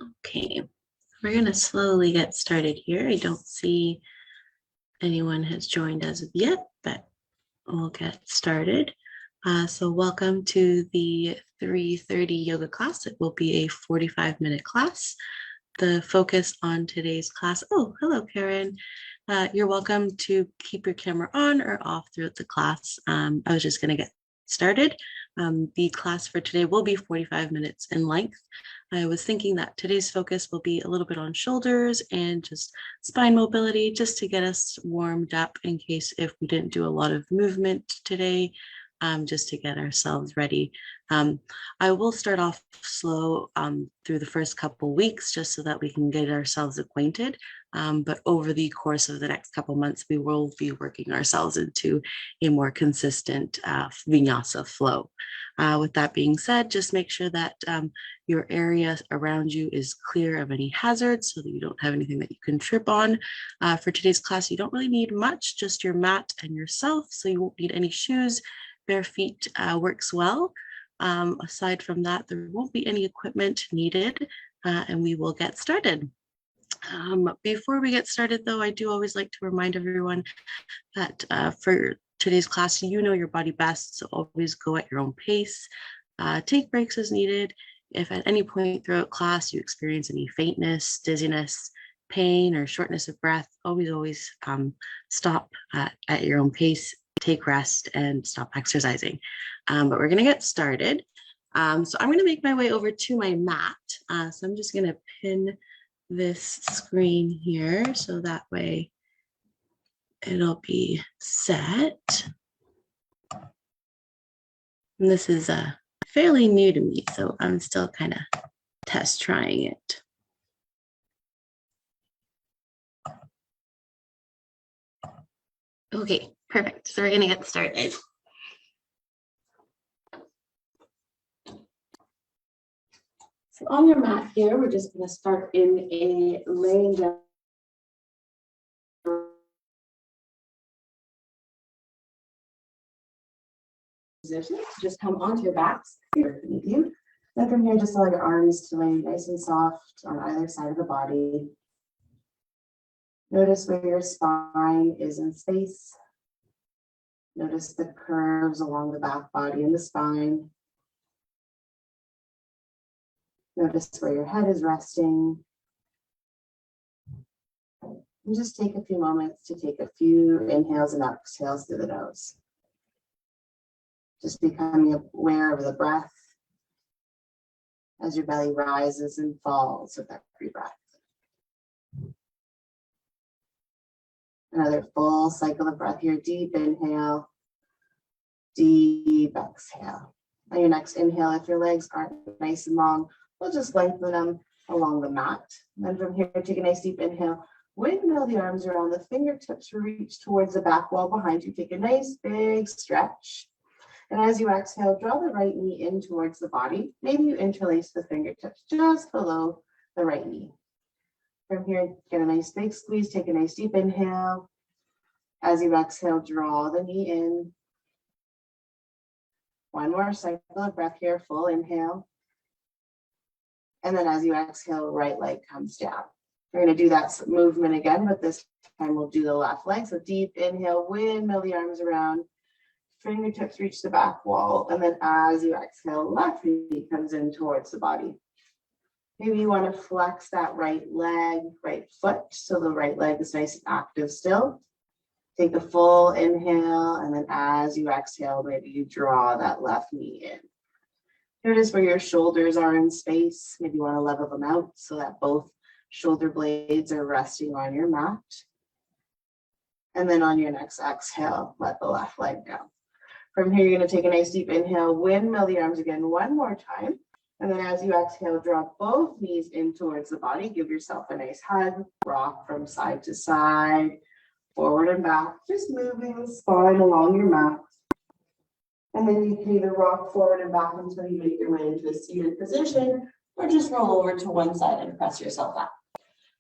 Okay, we're going to slowly get started here. I don't see anyone has joined as of yet, but we'll get started. So welcome to the 3:30 yoga class. It will be a 45-minute class. The focus on today's class, oh, hello, Karen. You're welcome to keep your camera on or off throughout the class. I was just going to get started. The class for today will be 45 minutes in length. I was thinking that today's focus will be a little bit on shoulders and just spine mobility, just to get us warmed up in case if we didn't do a lot of movement today, just to get ourselves ready. I will start off slow through the first couple weeks just so that we can get ourselves acquainted. But over the course of the next couple months, we will be working ourselves into a more consistent vinyasa flow. With that being said, just make sure that your area around you is clear of any hazards so that you don't have anything that you can trip on. For today's class, you don't really need much, just your mat and yourself, so you won't need any shoes. Bare feet works well. Aside from that, there won't be any equipment needed, and we will get started. Before we get started, though, I do always like to remind everyone that for today's class, you know your body best, so always go at your own pace. Take breaks as needed. If at any point throughout class you experience any faintness, dizziness, pain, or shortness of breath, always stop at your own pace, take rest, and stop exercising. But we're going to get started. So I'm going to make my way over to my mat. So I'm just going to pin this screen here so that way it'll be set. And this is fairly new to me, so I'm still kind of test trying it. Okay, perfect. So we're going to get started. So on your mat here, we're just going to start in a laying down position. Just come onto your backs here beneath you. Then from here, just allow your arms to lay nice and soft on either side of the body. Notice where your spine is in space. Notice the curves along the back body and the spine. Notice where your head is resting. And just take a few moments to take a few inhales and exhales through the nose. Just becoming aware of the breath as your belly rises and falls with every breath. Another full cycle of breath here. Deep inhale, deep exhale. On your next inhale, if your legs aren't nice and long, we'll just lengthen them along the mat. And then from here, take a nice deep inhale. Windmill the arms around, the fingertips reach towards the back wall behind you. Take a nice big stretch. And as you exhale, draw the right knee in towards the body. Maybe you interlace the fingertips just below the right knee. From here, get a nice big squeeze. Take a nice deep inhale. As you exhale, draw the knee in. One more cycle of breath here, full inhale. And then as you exhale, right leg comes down. We're going to do that movement again, but this time we'll do the left leg. So deep inhale, windmill the arms around. Fingertips reach the back wall, and then as you exhale, left knee comes in towards the body. Maybe you want to flex that right leg, right foot, so the right leg is nice and active still. Take a full inhale, and then as you exhale, maybe you draw that left knee in. Notice where your shoulders are in space. Maybe you want to level them out so that both shoulder blades are resting on your mat. And then on your next exhale, let the left leg go. From here, you're going to take a nice deep inhale, windmill the arms again one more time. And then as you exhale, draw both knees in towards the body. Give yourself a nice hug, rock from side to side, forward and back, just moving the spine along your mat. And then you can either rock forward and back until you make your way into a seated position, or just roll over to one side and press yourself up.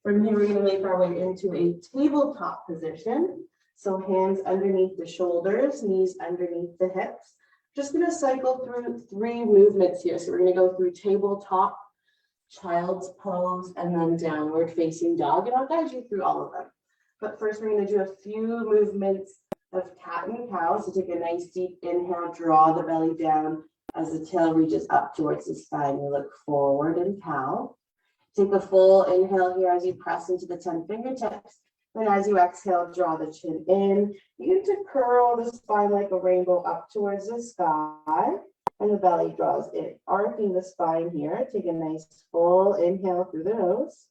From here, we're going to make our way into a tabletop position. So hands underneath the shoulders, knees underneath the hips. Just going to cycle through 3 movements here. So we're going to go through tabletop, child's pose, and then downward facing dog. And I'll guide you through all of them. But first, we're going to do a few movements of cat and cow. So take a nice deep inhale, draw the belly down as the tail reaches up towards the spine. You look forward in cow. Take a full inhale here as you press into the 10 fingertips. Then as you exhale, draw the chin in. Begin to curl the spine like a rainbow up towards the sky. And the belly draws in, arcing the spine here. Take a nice full inhale through the nose.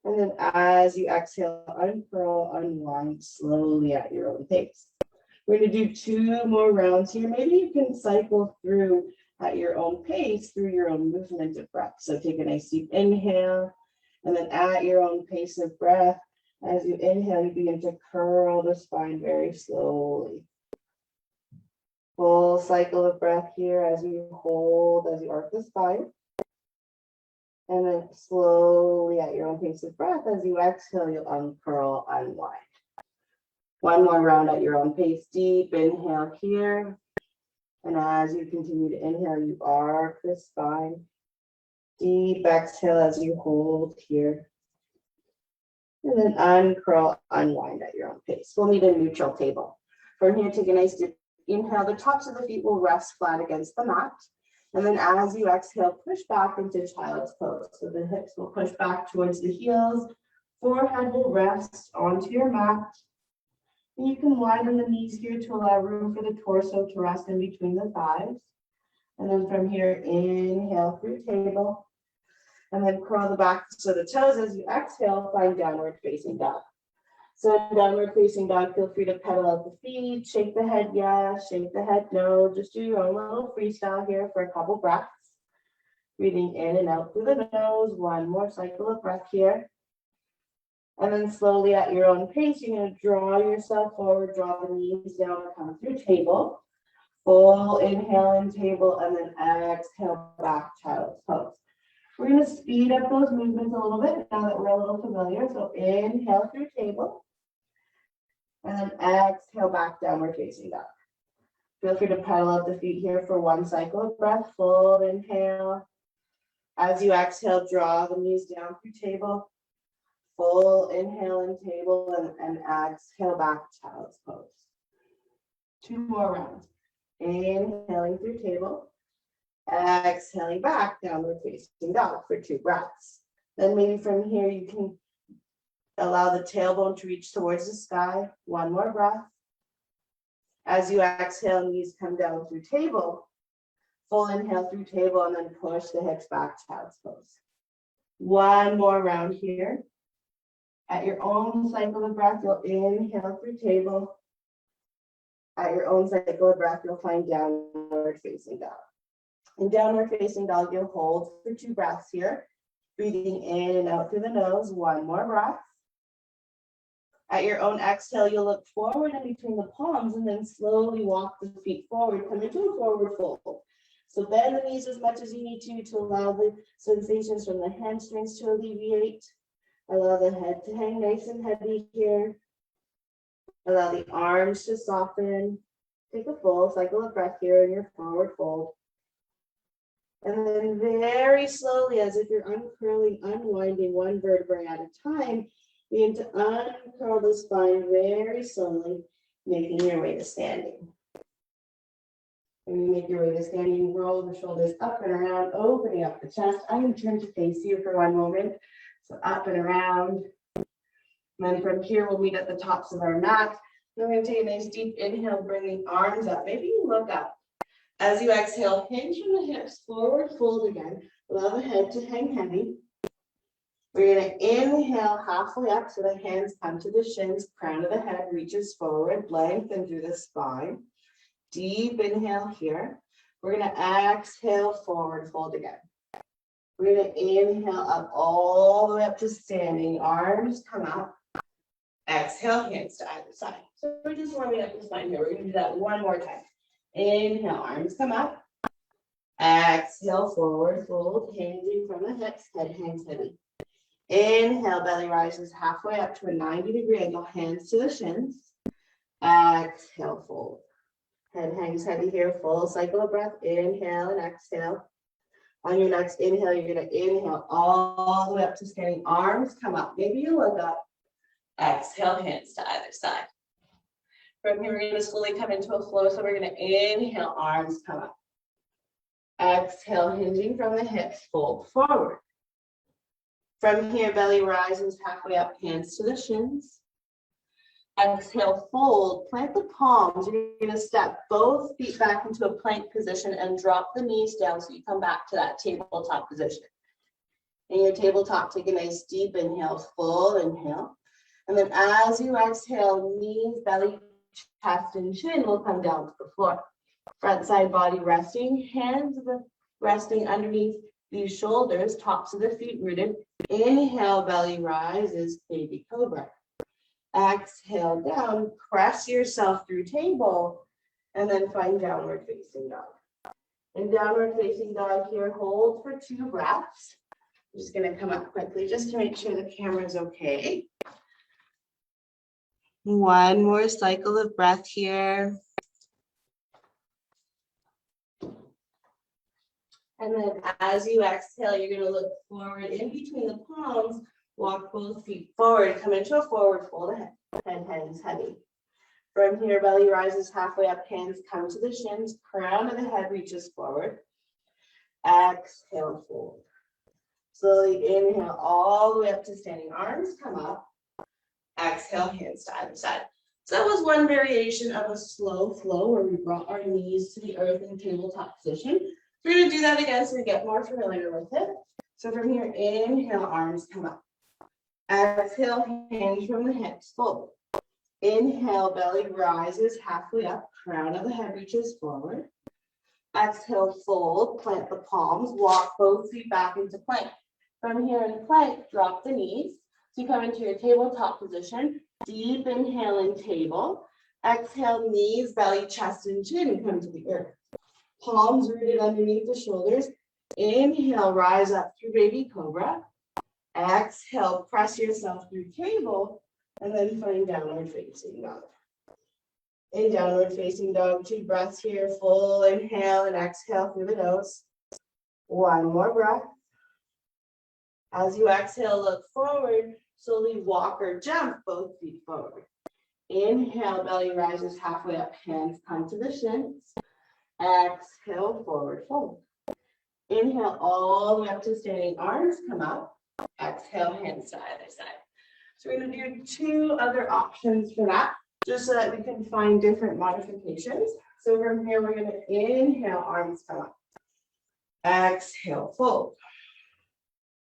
And then as you exhale, uncurl, unwind slowly at your own pace. We're going to do 2 more rounds here. Maybe you can cycle through at your own pace through your own movement of breath. So take a nice deep inhale, and then at your own pace of breath, as you inhale, you begin to curl the spine very slowly. Full cycle of breath here as you hold, as you arc the spine. And then slowly at your own pace of breath, as you exhale, you'll uncurl, unwind. 1 more round at your own pace. Deep inhale here. And as you continue to inhale, you arc the spine. Deep exhale as you hold here. And then uncurl, unwind at your own pace. We'll meet a neutral table. From here, take a nice deep inhale. The tops of the feet will rest flat against the mat. And then as you exhale, push back into child's pose. So the hips will push back towards the heels. Forehead will rest onto your mat. And you can widen the knees here to allow room for the torso to rest in between the thighs. And then from here, inhale through table. And then curl the backs of the toes. As you exhale, find downward facing dog. So in downward facing dog, feel free to pedal out the feet, shake the head yes, shake the head no. Just do your own little freestyle here for a couple breaths. Breathing in and out through the nose. 1 more cycle of breath here. And then slowly at your own pace, you're going to draw yourself forward, draw the knees down, come through table. Full inhale in table, and then exhale back child's pose. We're going to speed up those movements a little bit now that we're a little familiar. So inhale through table. And then exhale back downward facing dog. Feel free to pedal out the feet here for 1 cycle of breath. Full inhale. As you exhale, draw the knees down through table. Full inhale in table and exhale back child's pose. 2 more rounds. Inhaling through table. Exhaling back downward facing dog for 2 breaths. Then maybe from here you can allow the tailbone to reach towards the sky. 1 more breath. As you exhale, knees come down through table. Full inhale through table and then push the hips back, child's pose. 1 more round here. At your own cycle of breath, you'll inhale through table. At your own cycle of breath, you'll find downward facing dog. In downward facing dog, you'll hold for 2 breaths here. Breathing in and out through the nose. 1 more breath. At your own exhale, you'll look forward in between the palms and then slowly walk the feet forward. Come into a forward fold. So bend the knees as much as you need to allow the sensations from the hamstrings to alleviate. Allow the head to hang nice and heavy here. Allow the arms to soften. Take a full cycle of breath here in your forward fold. And then very slowly, as if you're uncurling, unwinding 1 vertebrae at a time, begin to uncurl the spine very slowly, making your way to standing. When you make your way to standing, roll the shoulders up and around, opening up the chest. I'm going to turn to face you for 1 moment. So up and around. And then from here, we'll meet at the tops of our mat. We're going to take a nice deep inhale, bringing arms up. Maybe you look up. As you exhale, hinge from the hips, forward fold again. Allow the head to hang heavy. We're going to inhale halfway up so the hands come to the shins, crown of the head reaches forward, lengthen through the spine. Deep inhale here. We're going to exhale, forward fold again. We're going to inhale up all the way up to standing. Arms come up. Exhale, hands to either side. So we're just warming up the spine here. We're going to do that 1 more time. Inhale, arms come up. Exhale, forward fold, hinging from the hips, head hangs heavy. Inhale, belly rises halfway up to a 90-degree angle, hands to the shins. Exhale, fold. Head hangs heavy here, full cycle of breath. Inhale and exhale. On your next inhale, you're going to inhale all the way up to standing. Arms come up. Maybe you look up. Exhale, hands to either side. From here, we're going to slowly come into a flow. So we're going to inhale, arms come up. Exhale, hinging from the hips, fold forward. From here, belly rises halfway up, hands to the shins. Exhale, fold, plant the palms. You're going to step both feet back into a plank position and drop the knees down so you come back to that tabletop position. In your tabletop, take a nice deep inhale, full inhale. And then as you exhale, knees, belly, chest, and chin will come down to the floor. Front side body resting, hands resting underneath these shoulders, tops of the feet rooted. Inhale, belly rises, baby cobra. Exhale down, press yourself through table, and then find downward facing dog. In downward facing dog here, hold for 2 breaths. I'm just going to come up quickly just to make sure the camera is okay. One more cycle of breath here. And then as you exhale, you're going to look forward in between the palms, walk both feet forward, come into a forward fold ahead, hands heavy. From here, belly rises halfway up, hands come to the shins, crown of the head reaches forward. Exhale, fold. Slowly inhale all the way up to standing, arms come up. Exhale, hands to either side. So that was one variation of a slow flow where we brought our knees to the earth in tabletop position. We're going to do that again so we get more familiar with it. So from here, inhale, arms come up. Exhale, hands from the hips, fold. Inhale, belly rises halfway up, crown of the head reaches forward. Exhale, fold, plant the palms, walk both feet back into plank. From here in plank, drop the knees. So you come into your tabletop position. Deep inhale in table. Exhale, knees, belly, chest, and chin come to the earth. Palms rooted underneath the shoulders. Inhale, rise up through baby cobra. Exhale, press yourself through table, and then find downward facing dog. In downward facing dog, 2 breaths here, full inhale and exhale through the nose. One more breath. As you exhale, look forward, slowly walk or jump both feet forward. Inhale, belly rises halfway up, hands come to the shins. Exhale, forward fold. Inhale all the way up to standing, arms come up. Exhale, hands to either side. So we're going to do 2 other options for that, just so that we can find different modifications. So from here, we're going to inhale, arms come up. Exhale, fold.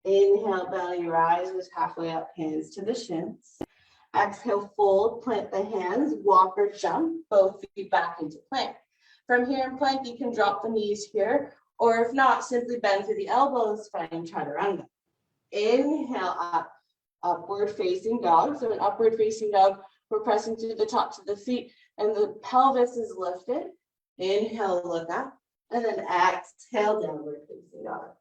Inhale, belly rises halfway up, hands to the shins. Exhale, fold, plant the hands, walk or jump, both feet back into plank. From here in plank, you can drop the knees here, or if not, simply bend through the elbows, find chaturanga. Inhale up, upward facing dog. So an upward facing dog, we're pressing through the tops of the feet and the pelvis is lifted. Inhale, look up, and then exhale, downward facing dog.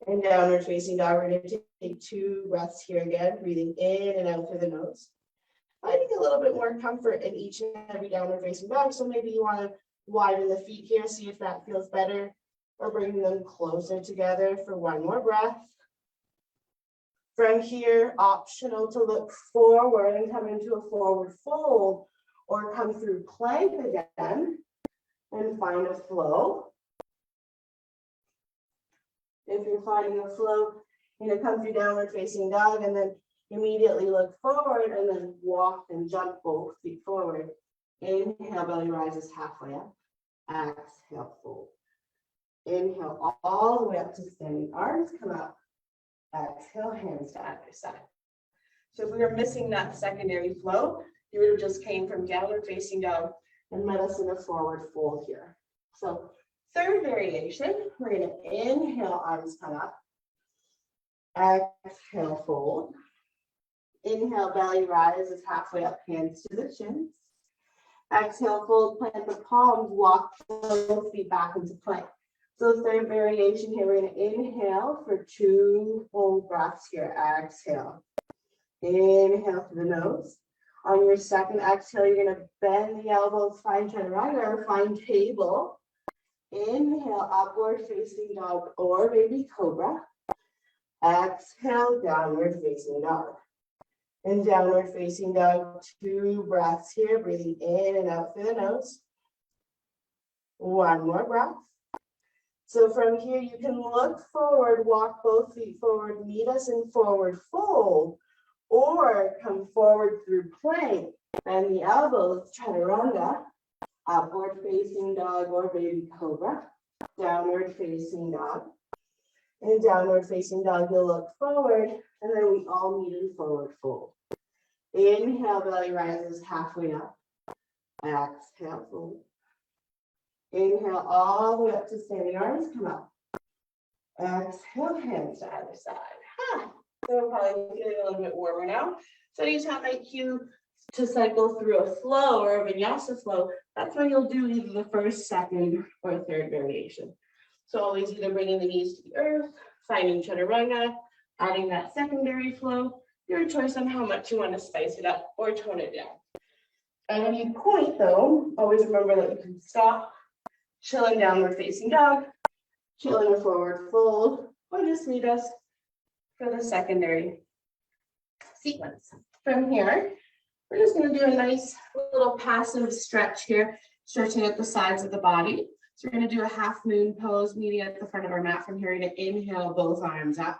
In downward facing dog, we're going to take 2 breaths here again, breathing in and out through the nose. Finding a little bit more comfort in each and every downward facing dog. So maybe you want to widen the feet here, see if that feels better, or bring them closer together for 1 more breath. From here, optional to look forward and come into a forward fold, or come through plank again and find a flow. If you're finding a flow, come through downward facing dog and then immediately look forward and then walk and jump both feet forward. Inhale, belly rises halfway up. Exhale, fold. Inhale all the way up to standing, arms come up. Exhale, hands to either side. So if we were missing that secondary flow, you would have just came from downward facing dog and met us in a forward fold here. So 3rd variation, we're going to inhale, arms come up. Exhale, fold. Inhale, belly rises halfway up, hands to the shins. Exhale, fold, plant the palms, walk both feet back into plank. So 3rd variation here, we're going to inhale for 2 full breaths here. Exhale. Inhale through the nose. On your 2nd exhale, you're going to bend the elbows, find chaturanga or find table. Inhale, upward facing dog or baby cobra. Exhale, downward facing dog. In downward facing dog, 2 breaths here, breathing in and out through the nose. 1 more breath. So from here, you can look forward, walk both feet forward, meet us in forward fold, or come forward through plank. Bend the elbows, chaturanga, upward facing dog or baby cobra, downward facing dog. In downward facing dog, you'll look forward, and then we all meet in forward fold. Inhale, belly rises halfway up. Exhale, fold. Inhale, all the way up to standing arms, come up. Exhale, hands to either side. So we're probably feeling a little bit warmer now. So anytime I cue to cycle through a flow or a vinyasa flow, that's when you'll do either the first, second, or third variation. So always either bringing the knees to the earth, finding chaturanga, adding that secondary flow, your choice on how much you want to spice it up or tone it down. And when you point though, always remember that you can stop, chill in downward facing dog, chill in a forward fold, or just meet us for the secondary sequence. From here, we're just going to do a nice little passive stretch here, stretching at the sides of the body. So we're going to do a half moon pose, meeting at the front of our mat. From here, we're going to inhale both arms up.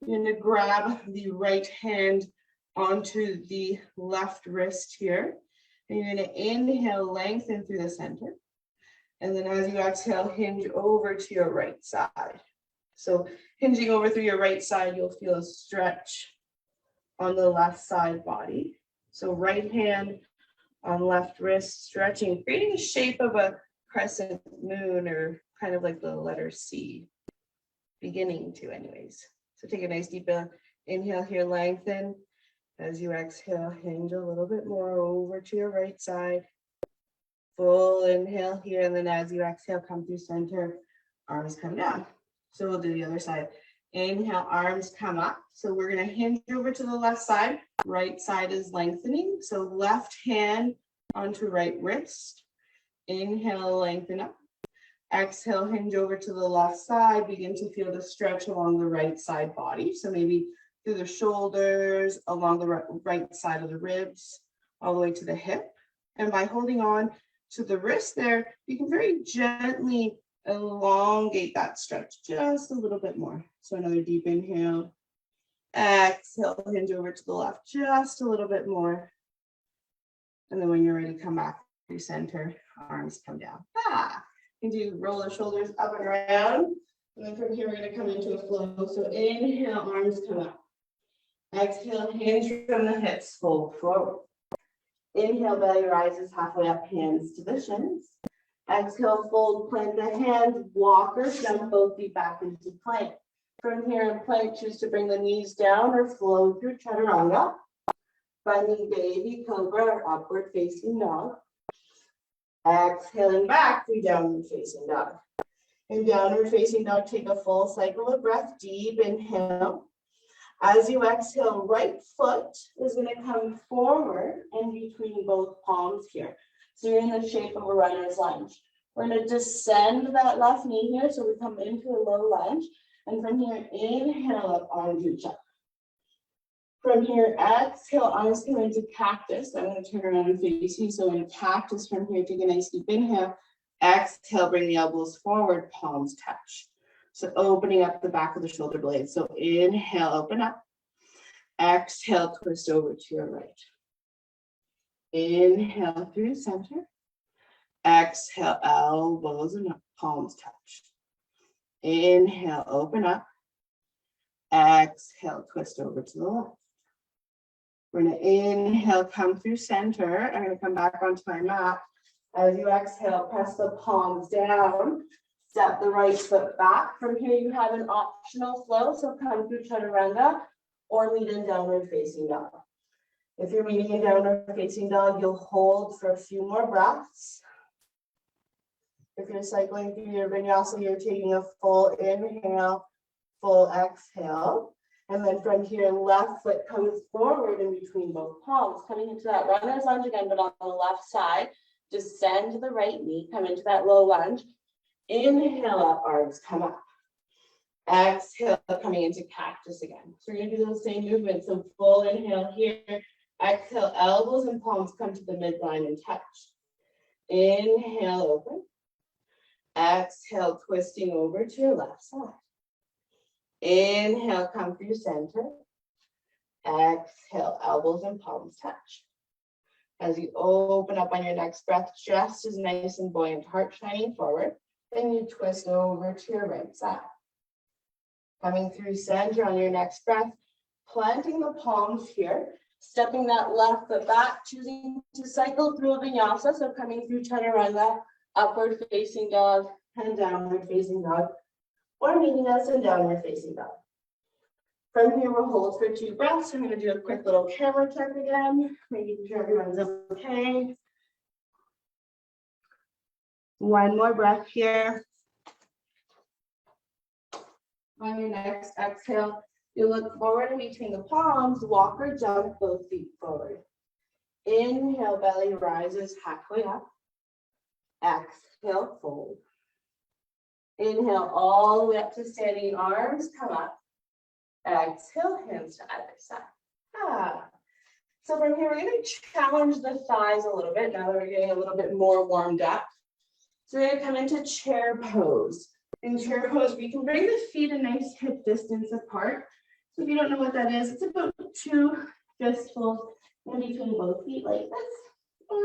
You're going to grab the right hand onto the left wrist here. And you're going to inhale, lengthen through the center. And then as you exhale, hinge over to your right side. So hinging over through your right side, you'll feel a stretch on the left side body. So right hand on left wrist, stretching, creating a shape of a crescent moon or kind of like the letter C, beginning to anyways. So take a nice deep inhale here, lengthen. As you exhale, hinge a little bit more over to your right side. Full inhale here, and then as you exhale, come through center, arms come down. So we'll do the other side. Inhale, arms come up. So we're going to hinge over to the left side. Right side is lengthening. So left hand onto right wrist. Inhale, lengthen up. Exhale, hinge over to the left side. Begin to feel the stretch along the right side body. So maybe through the shoulders, along the right side of the ribs, all the way to the hip. And by holding on to the wrist there, you can very gently elongate that stretch just a little bit more. So another deep inhale. Exhale, hinge over to the left just a little bit more. And then when you're ready, come back to center, arms come down. You can do roll the shoulders up and around. And then from here, we're going to come into a flow. So inhale, arms come up. Exhale, hinge from the hips, fold forward. Inhale, belly rises halfway up, hands to the shins. Exhale, fold, plant the hands, walk or jump both feet back into plank. From here in plank, choose to bring the knees down or flow through chaturanga. Finding baby cobra or upward facing dog. Exhaling back through downward facing dog. In downward facing dog, take a full cycle of breath, deep inhale. As you exhale, right foot is going to come forward in between both palms here. So you're in the shape of a runner's lunge. We're going to descend that left knee here. So we come into a low lunge. And from here, inhale up, arms reach up. From here, exhale, arms come into cactus. I'm going to turn around and face you. So in cactus, from here, take a nice deep inhale. Exhale, bring the elbows forward, palms touch. So opening up the back of the shoulder blades. So inhale, open up. Exhale, twist over to your right. Inhale through center. Exhale, elbows and palms touch. Inhale, open up. Exhale, twist over to the left. We're going to inhale, come through center. I'm going to come back onto my mat. As you exhale, press the palms down. Step the right foot back. From here, you have an optional flow. So come through chaturanga or meet in downward facing dog. If you're meeting in downward facing dog, you'll hold for a few more breaths. If you're cycling through your vinyasa, you're taking a full inhale, full exhale. And then from here, left foot comes forward in between both palms, coming into that runner's lunge again, but on the left side. Descend the right knee, come into that low lunge. Inhale up, arms come up. Exhale, coming into cactus again. So we're gonna do those same movements. So full inhale here. Exhale, elbows and palms come to the midline and touch. Inhale, open. Exhale, twisting over to your left side. Inhale, come through center. Exhale, elbows and palms touch. As you open up on your next breath, chest is nice and buoyant, heart shining forward. Then you twist over to your right side. Coming through center on your next breath, planting the palms here, stepping that left foot back, choosing to cycle through a vinyasa. So coming through chaturanga, upward facing dog, and downward facing dog, or meeting us in downward facing dog. From here, we'll hold for 2 breaths. I'm going to do a quick little camera check again, making sure everyone's okay. One more breath here. On your next exhale, you look forward in between the palms, walk or jump both feet forward. Inhale, belly rises halfway up. Exhale, fold. Inhale, all the way up to standing, arms come up. Exhale, hands to either side. So from here, we're going to challenge the thighs a little bit now that we're getting a little bit more warmed up. So we're going to come into chair pose. In chair pose, we can bring the feet a nice hip distance apart. So if you don't know what that is, it's about 2 fistfuls in between both feet like this, or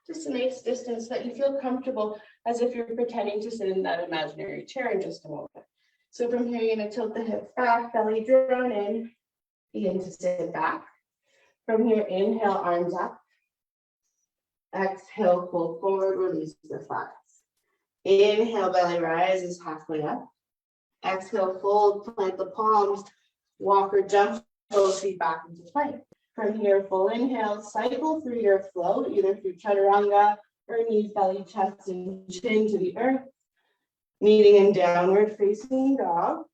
just a nice distance that you feel comfortable as if you're pretending to sit in that imaginary chair in just a moment. So from here, you're going to tilt the hips back, belly drawn in, begin to sit back. From here, inhale, arms up. Exhale, pull forward, release the thighs. Inhale, belly rises halfway up. Exhale, fold, plant the palms, walk or jump, both feet back into plank. From here, full inhale, cycle through your flow, either through chaturanga or knees, belly, chest, and chin to the earth. Meeting in downward facing dog.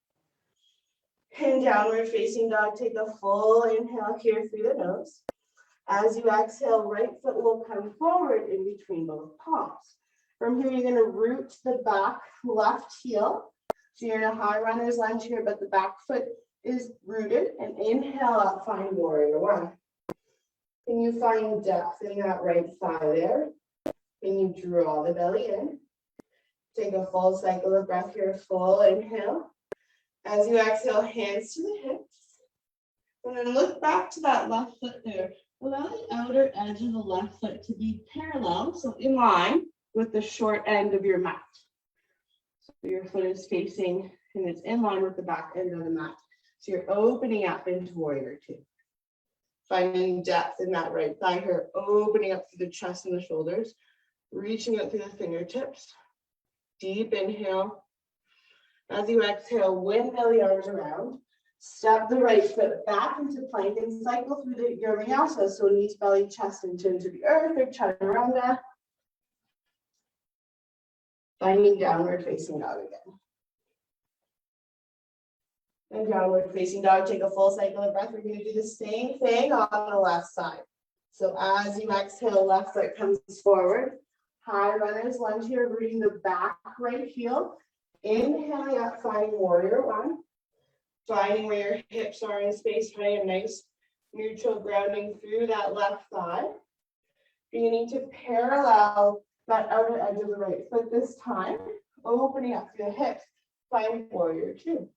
In downward facing dog, take a full inhale here through the nose. As you exhale, right foot will come forward in between both palms. From here, you're going to root the back left heel. So you're in a high runner's lunge here, but the back foot is rooted. And inhale up, find warrior one. Can you find depth in that right thigh there? Can you draw the belly in? Take a full cycle of breath here, full inhale. As you exhale, hands to the hips. And then look back to that left foot there. Allow the outer edge of the left foot to be parallel, so in line with the short end of your mat. So your foot is facing and it's in line with the back end of the mat. So you're opening up into warrior two. Finding depth in that right thigh here, opening up through the chest and the shoulders, reaching out through the fingertips. Deep inhale. As you exhale, windmill the arms around. Step the right foot back into plank and cycle through your vinyasa. So knees, belly, chest, and chin to the earth or chaturanga. Finding downward facing dog again. And downward facing dog, take a full cycle of breath. We're going to do the same thing on the left side. So as you exhale, left foot comes forward. High runner's lunge here, rooting the back right heel. Inhaling up, finding warrior one. Finding where your hips are in space, finding a nice neutral grounding through that left thigh. Beginning to parallel that outer edge of the right foot this time. Opening up through the hips, finding warrior two.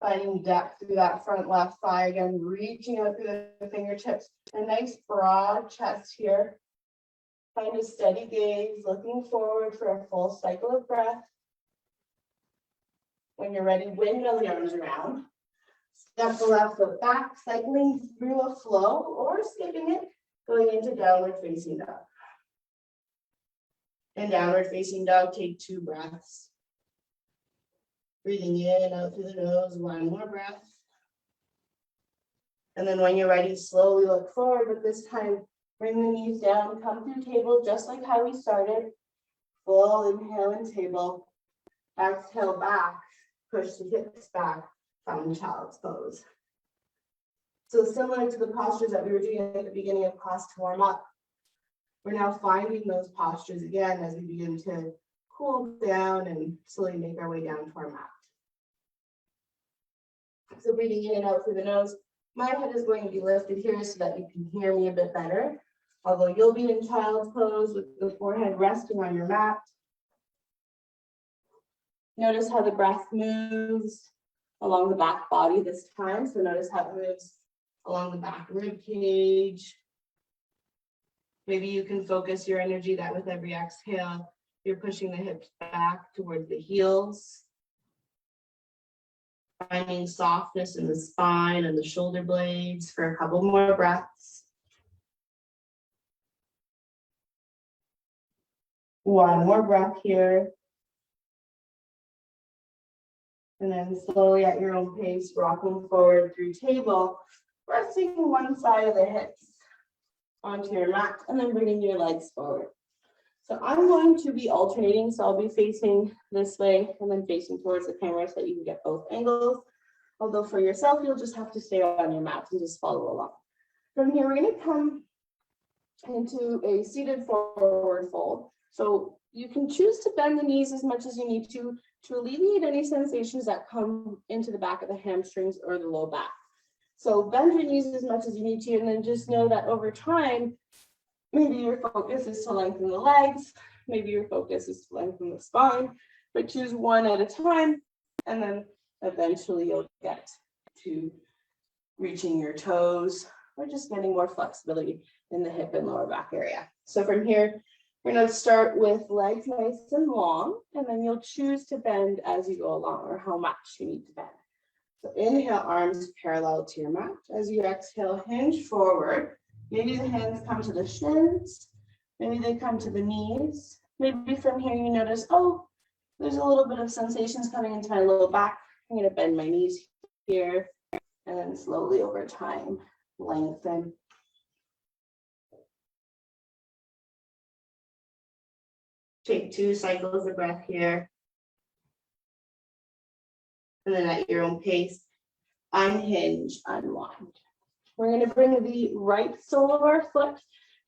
Finding depth through that front left thigh again, reaching out through the fingertips. A nice broad chest here. Find a steady gaze, looking forward for a full cycle of breath. When you're ready, windmill the arms around. Step the left foot back, cycling through a flow or skipping it, going into downward facing dog. And downward facing dog, take 2 breaths. Breathing in, out through the nose, 1 more breath. And then when you're ready, slowly look forward, but this time, bring the knees down, come through table, just like how we started. Full inhale and table. Exhale back, push the hips back, find child's pose. So similar to the postures that we were doing at the beginning of class to warm up, we're now finding those postures again as we begin to cool down and slowly make our way down to our mat. So breathing in and out through the nose. My head is going to be lifted here so that you can hear me a bit better. Although you'll be in child's pose with the forehead resting on your mat. Notice how the breath moves along the back body this time. So notice how it moves along the back rib cage. Maybe you can focus your energy that with every exhale, you're pushing the hips back towards the heels. Finding softness in the spine and the shoulder blades for a couple more breaths. One more breath here. And then slowly at your own pace, rocking forward through table, resting one side of the hips onto your mat, and then bringing your legs forward. So I'm going to be alternating, so I'll be facing this way and then facing towards the camera so that you can get both angles. Although for yourself, you'll just have to stay on your mat and just follow along. From here, we're going to come into a seated forward fold. So you can choose to bend the knees as much as you need to alleviate any sensations that come into the back of the hamstrings or the low back. So bend your knees as much as you need to, and then just know that over time, maybe your focus is to lengthen the legs, maybe your focus is to lengthen the spine, but choose one at a time, and then eventually you'll get to reaching your toes or just getting more flexibility in the hip and lower back area. So from here, we're going to start with legs nice and long, and then you'll choose to bend as you go along or how much you need to bend. So inhale, arms parallel to your mat. As you exhale, hinge forward. Maybe the hands come to the shins. Maybe they come to the knees. Maybe from here you notice, oh, there's a little bit of sensations coming into my low back. I'm going to bend my knees here, and then slowly over time, lengthen. Take 2 cycles of breath here. And then at your own pace, unhinge, unwind. We're going to bring the right sole of our foot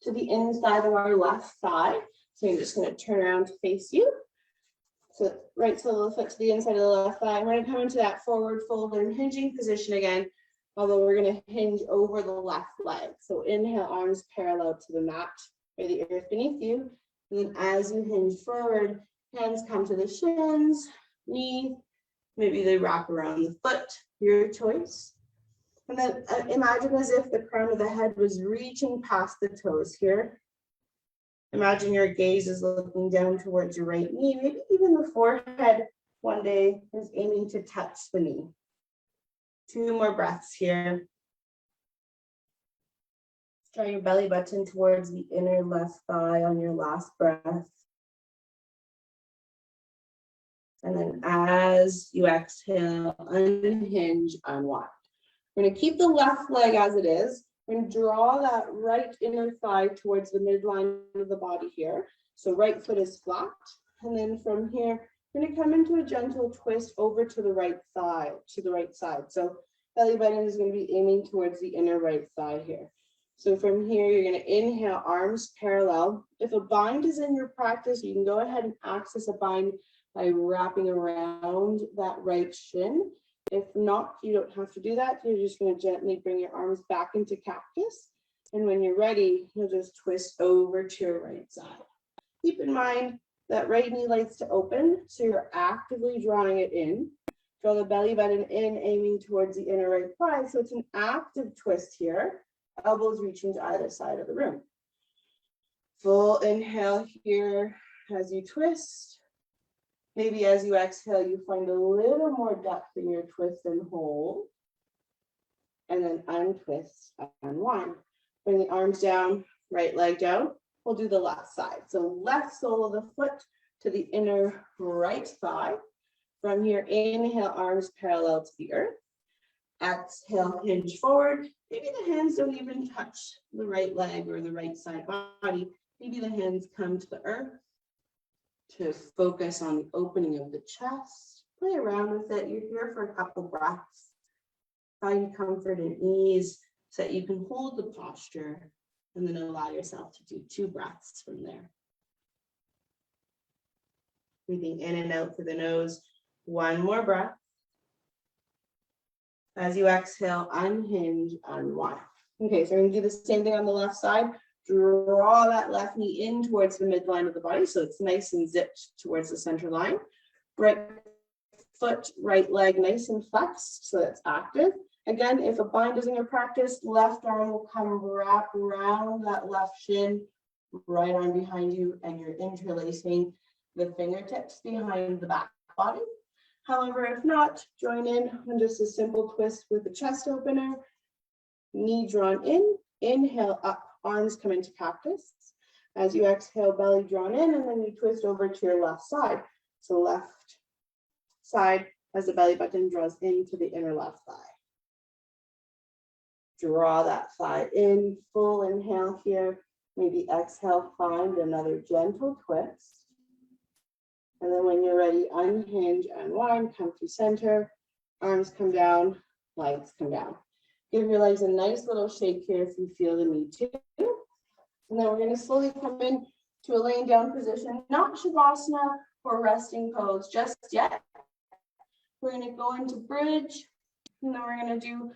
to the inside of our left thigh. So you're just going to turn around to face you. So right sole of the foot to the inside of the left thigh. We're going to come into that forward fold and hinging position again, although we're going to hinge over the left leg. So inhale, arms parallel to the mat or the earth beneath you. And then as you hinge forward, hands come to the shins, knee, maybe they wrap around the foot, your choice. And then imagine as if the crown of the head was reaching past the toes here. Imagine your gaze is looking down towards your right knee. Maybe even the forehead one day is aiming to touch the knee. 2 more breaths here. Draw your belly button towards the inner left thigh on your last breath. And then as you exhale, unhinge, unwind. We're going to keep the left leg as it is. We're going to draw that right inner thigh towards the midline of the body here. So right foot is flat. And then from here, we're going to come into a gentle twist over to the right thigh, to the right side. So belly button is going to be aiming towards the inner right thigh here. So from here, you're going to inhale, arms parallel. If a bind is in your practice, you can go ahead and access a bind by wrapping around that right shin. If not, you don't have to do that. You're just going to gently bring your arms back into cactus. And when you're ready, you'll just twist over to your right side. Keep in mind that right knee likes to open, so you're actively drawing it in. Draw the belly button in, aiming towards the inner right thigh. So it's an active twist here. Elbows reaching to either side of the room. Full inhale here as you twist. Maybe as you exhale, you find a little more depth in your twist and hold. And then untwist, unwind. Bring the arms down, right leg down. We'll do the left side. So left sole of the foot to the inner right thigh. From here, inhale, arms parallel to the earth. Exhale, hinge forward. Maybe the hands don't even touch the right leg or the right side body. Maybe the hands come to the earth to focus on the opening of the chest. Play around with it. You're here for a couple breaths. Find comfort and ease so that you can hold the posture and then allow yourself to do 2 breaths from there. Breathing in and out through the nose. One more breath. As you exhale, unhinge, unwind. Okay, so we're going to do the same thing on the left side. Draw that left knee in towards the midline of the body so it's nice and zipped towards the center line. Right foot, right leg nice and flexed so that's active. Again, if a bind is in your practice, left arm will come wrap around that left shin, right arm behind you, and you're interlacing the fingertips behind the back body. However, if not, join in on just a simple twist with the chest opener, knee drawn in, inhale up, arms come into cactus. As you exhale, belly drawn in, and then you twist over to your left side. So left side as the belly button draws into the inner left thigh. Draw that thigh in, full inhale here. Maybe exhale, find another gentle twist. And then when you're ready, unhinge, unwind, come through center, arms come down, legs come down. Give your legs a nice little shake here if you feel the need to. And then we're going to slowly come in to a laying down position, not Shavasana or resting pose just yet. We're going to go into bridge, and then we're going to do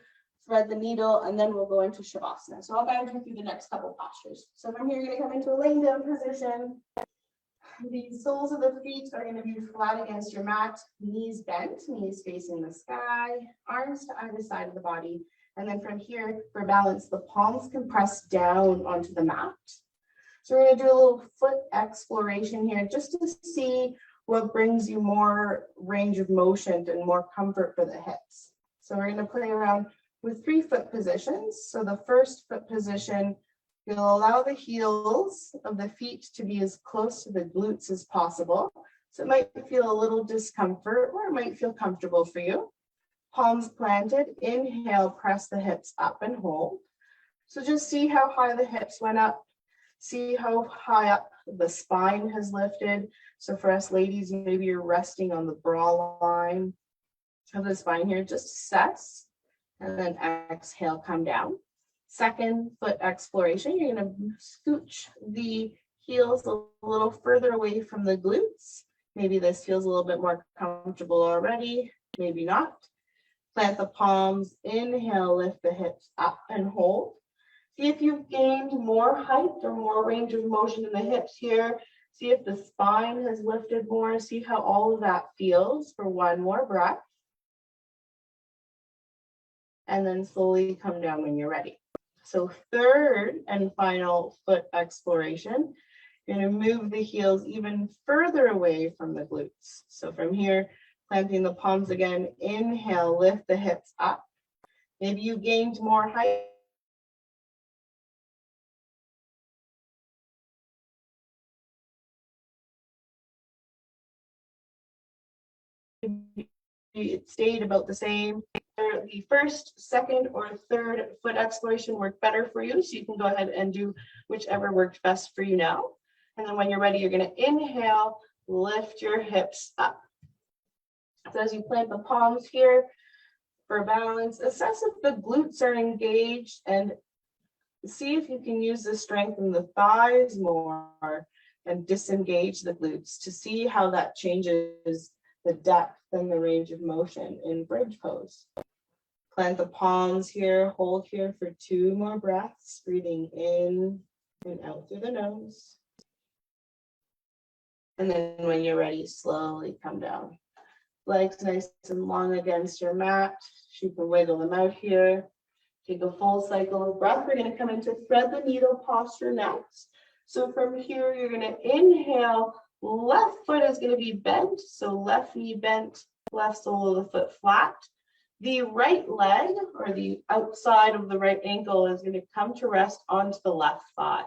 thread the needle, and then we'll go into Shavasana. So I'll guide you through the next couple postures. So from here, you're going to come into a laying down position. The soles of the feet are going to be flat against your mat, knees bent, knees facing the sky, arms to either side of the body. And then from here, for balance, the palms can press down onto the mat. So we're going to do a little foot exploration here just to see what brings you more range of motion and more comfort for the hips. So we're going to play around with 3 foot positions. So the first foot position, you'll allow the heels of the feet to be as close to the glutes as possible. So it might feel a little discomfort, or it might feel comfortable for you. Palms planted, inhale, press the hips up and hold. So just see how high the hips went up. See how high up the spine has lifted. So for us ladies, maybe you're resting on the bra line of the spine here. Just assess, and then exhale, come down. Second foot exploration, you're going to scooch the heels a little further away from the glutes. Maybe this feels a little bit more comfortable already, maybe not. Plant the palms, inhale, lift the hips up and hold. See if you've gained more height or more range of motion in the hips here. See if the spine has lifted more. See how all of that feels for one more breath. And then slowly come down when you're ready. So third and final foot exploration, you're going to move the heels even further away from the glutes. So from here, planting the palms again, inhale, lift the hips up. Maybe you gained more height. It stayed about the same. The first, second, or third foot exploration worked better for you, so you can go ahead and do whichever worked best for you now. And then when you're ready, you're going to inhale, lift your hips up. So as you plant the palms here for balance, assess if the glutes are engaged and see if you can use the strength in the thighs more and disengage the glutes to see how that changes the depth and the range of motion in bridge pose. Plant the palms here, hold here for 2 more breaths, breathing in and out through the nose. And then when you're ready, slowly come down. Legs nice and long against your mat. You can wiggle them out here. Take a full cycle of breath. We're going to come into thread the needle posture next. So from here, you're going to inhale. Left foot is going to be bent. So left knee bent, left sole of the foot flat. The right leg, or the outside of the right ankle, is going to come to rest onto the left thigh.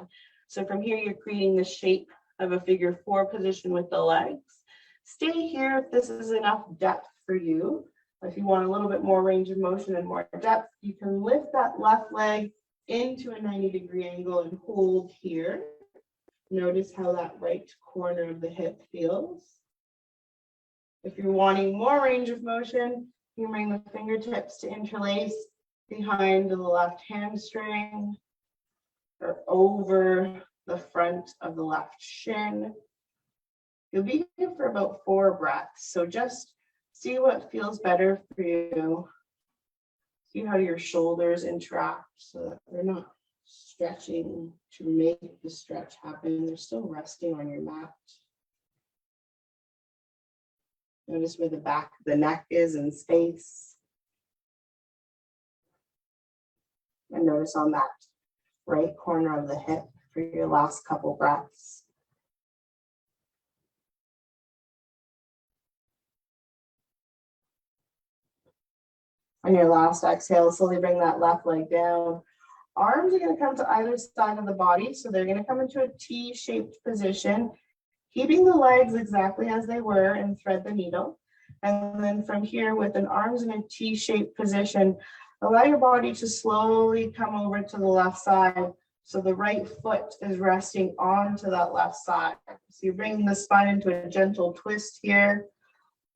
So from here, you're creating the shape of a figure 4 position with the legs. Stay here if this is enough depth for you. If you want a little bit more range of motion and more depth, you can lift that left leg into a 90-degree angle and hold here. Notice how that right corner of the hip feels. If you're wanting more range of motion, you bring the fingertips to interlace behind the left hamstring or over the front of the left shin. You'll be here for about 4 breaths. So just see what feels better for you. See how your shoulders interact so that they're not stretching to make the stretch happen. They're still resting on your mat. Notice where the back of the neck is in space. And notice on that right corner of the hip for your last couple breaths. On your last exhale, slowly bring that left leg down. Arms are going to come to either side of the body. So they're going to come into a T-shaped position, keeping the legs exactly as they were, and thread the needle. And then from here, with an arms in a T-shaped position, allow your body to slowly come over to the left side. So the right foot is resting onto that left side. So you're bringing the spine into a gentle twist here.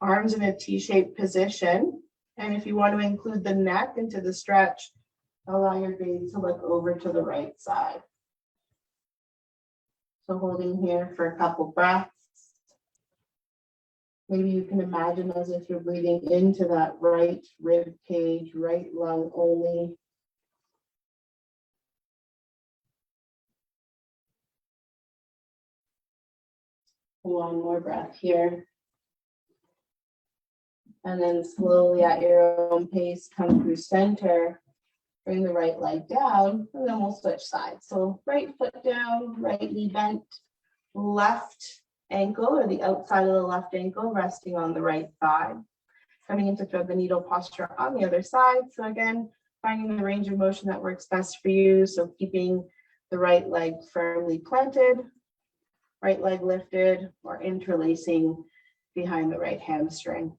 Arms in a T-shaped position. And if you want to include the neck into the stretch, allow your gaze to look over to the right side. So holding here for a couple breaths. Maybe you can imagine as if you're breathing into that right rib cage, right lung only. One more breath here. And then slowly at your own pace, come through center. Bring the right leg down, and then we'll switch sides. So right foot down, right knee bent, left ankle or the outside of the left ankle resting on the right thigh. Coming into thread the needle posture on the other side. So again, finding the range of motion that works best for you. So keeping the right leg firmly planted, right leg lifted, or interlacing behind the right hamstring.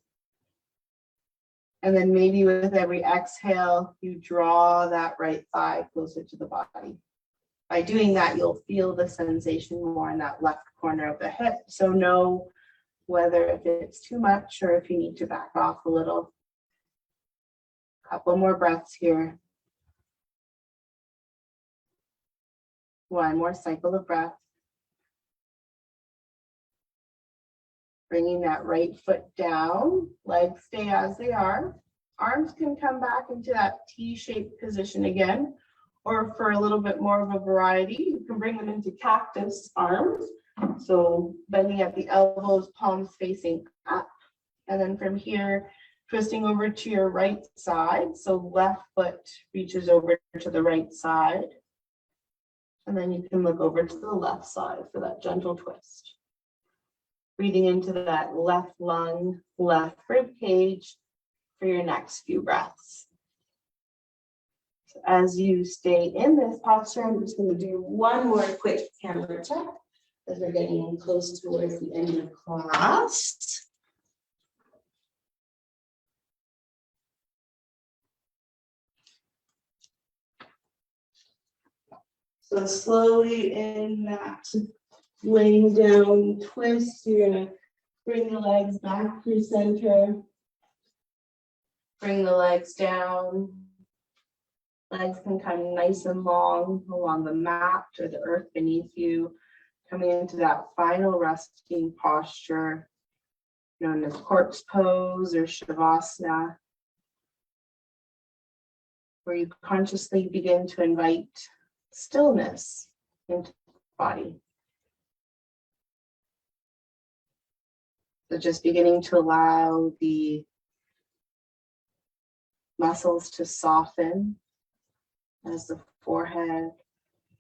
And then maybe with every exhale, you draw that right thigh closer to the body. By doing that, you'll feel the sensation more in that left corner of the hip. So know whether if it's too much or if you need to back off a little. Couple more breaths here. One more cycle of breath. Bringing that right foot down, legs stay as they are. Arms can come back into that T-shaped position again, or for a little bit more of a variety, you can bring them into cactus arms. So bending at the elbows, palms facing up. And then from here, twisting over to your right side. So left foot reaches over to the right side. And then you can look over to the left side for that gentle twist. Breathing into that left lung, left rib cage for your next few breaths. So as you stay in this posture, I'm just going to do one more quick camera check as we're getting close towards the end of class. So slowly in that laying down twist, you're going to bring the legs back through center. Bring the legs down. Legs can come nice and long along the mat or the earth beneath you. Coming into that final resting posture known as corpse pose or shavasana, where you consciously begin to invite stillness into the body. So just beginning to allow the muscles to soften as the forehead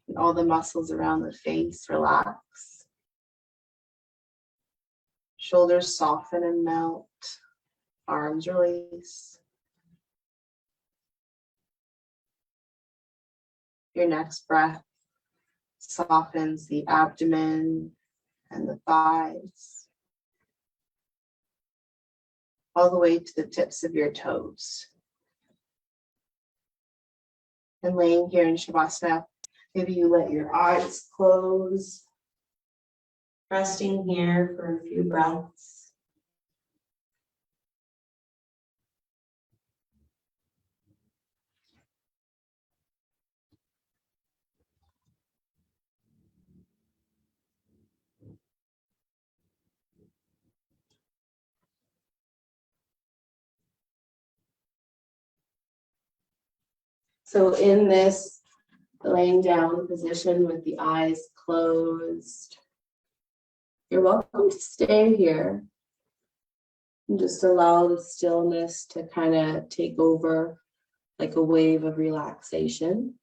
and all the muscles around the face relax. Shoulders soften and melt, arms release. Your next breath softens the abdomen and the thighs, all the way to the tips of your toes. And laying here in Shavasana, maybe you let your eyes close, resting here for a few breaths. So in this laying down position with the eyes closed, you're welcome to stay here and just allow the stillness to kind of take over like a wave of relaxation.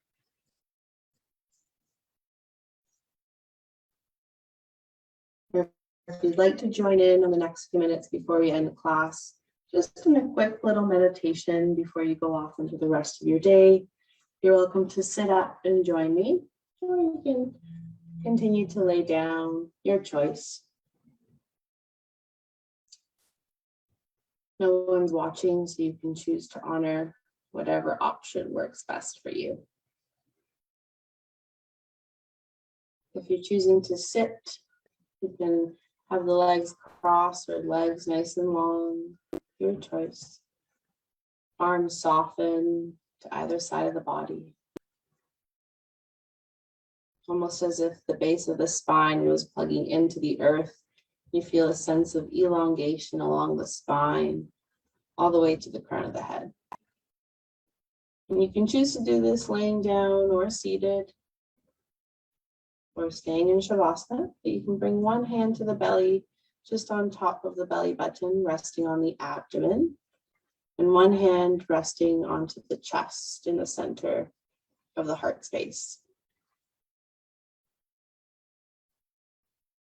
If you'd like to join in the next few minutes before we end the class, just in a quick little meditation before you go off into the rest of your day, you're welcome to sit up and join me, or you can continue to lay down, your choice. No one's watching, so you can choose to honor whatever option works best for you. If you're choosing to sit, you can have the legs crossed or legs nice and long, your choice. Arms soften to either side of the body. Almost as if the base of the spine was plugging into the earth. You feel a sense of elongation along the spine, all the way to the crown of the head. And you can choose to do this laying down or seated, or staying in Shavasana. But you can bring one hand to the belly, just on top of the belly button, resting on the abdomen, and one hand resting onto the chest in the center of the heart space.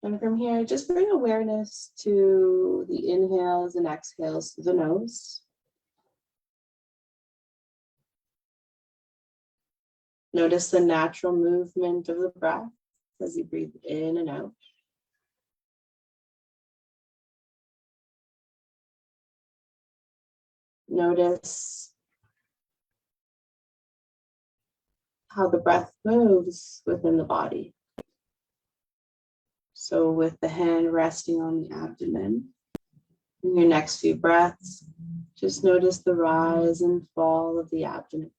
And from here, just bring awareness to the inhales and exhales through the nose. Notice the natural movement of the breath as you breathe in and out. Notice how the breath moves within the body. So with the hand resting on the abdomen, in your next few breaths, just notice the rise and fall of the abdomen.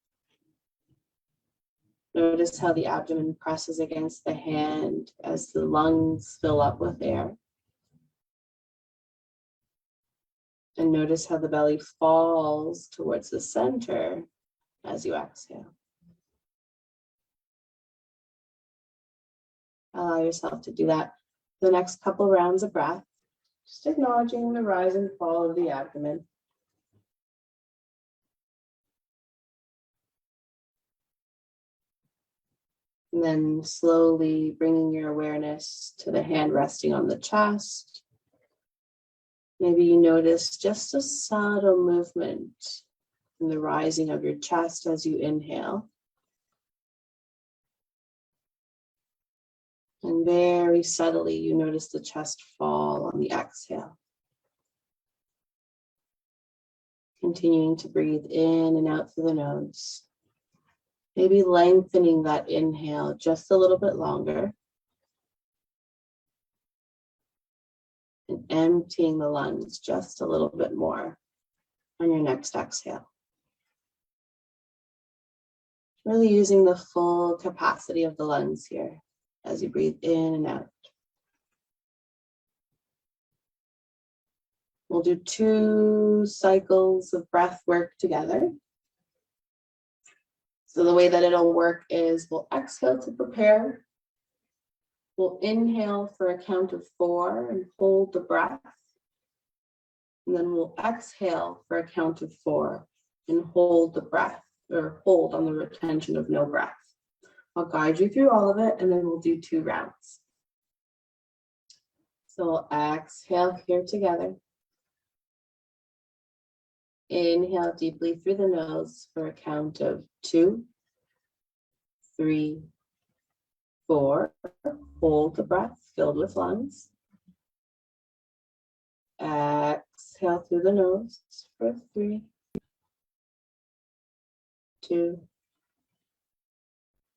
Notice how the abdomen presses against the hand as the lungs fill up with air. And notice how the belly falls towards the center as you exhale. Allow yourself to do that the next couple rounds of breath, just acknowledging the rise and fall of the abdomen. And then slowly bringing your awareness to the hand resting on the chest. Maybe you notice just a subtle movement in the rising of your chest as you inhale. And very subtly, you notice the chest fall on the exhale. Continuing to breathe in and out through the nose. Maybe lengthening that inhale just a little bit longer. And emptying the lungs just a little bit more on your next exhale. Really using the full capacity of the lungs here as you breathe in and out. We'll do 2 cycles of breath work together. So the way that it'll work is we'll exhale to prepare. We'll inhale for a count of 4 and hold the breath. And then we'll exhale for a count of 4 and hold the breath, or hold on the retention of no breath. I'll guide you through all of it, and then we'll do 2 rounds. So we'll exhale here together. Inhale deeply through the nose for a count of 2, 3, 4. Hold the breath filled with lungs. Exhale through the nose for 3, 2,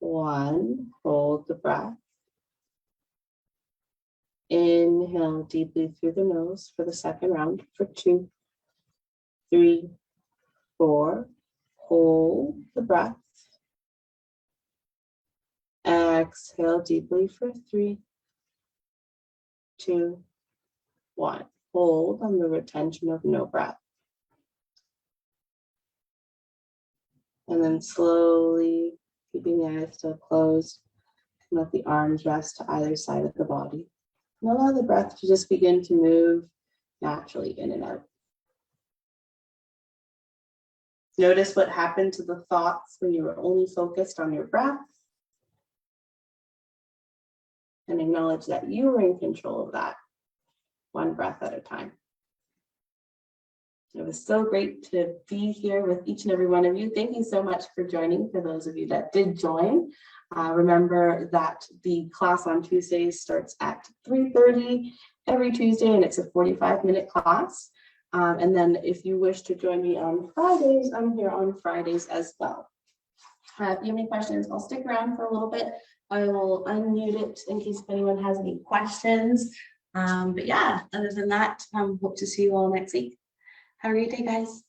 1. Hold the breath. Inhale deeply through the nose for the second round for 2, 3, 4. Hold the breath. Exhale deeply for 3, 2, 1. Hold on the retention of no breath. And then slowly, keeping the eyes still closed, let the arms rest to either side of the body. And allow the breath to just begin to move naturally in and out. Notice what happened to the thoughts when you were only focused on your breath. And acknowledge that you were in control of that, one breath at a time. It was so great to be here with each and every one of you. Thank you so much for joining. For those of you that did join, remember that the class on Tuesdays starts at 3:30 every Tuesday, and it's a 45-minute class. And then if you wish to join me on Fridays, I'm here on Fridays as well. If you have any questions, I'll stick around for a little bit. I will unmute it in case anyone has any questions. But yeah, other than that, hope to see you all next week. Have a great day, guys.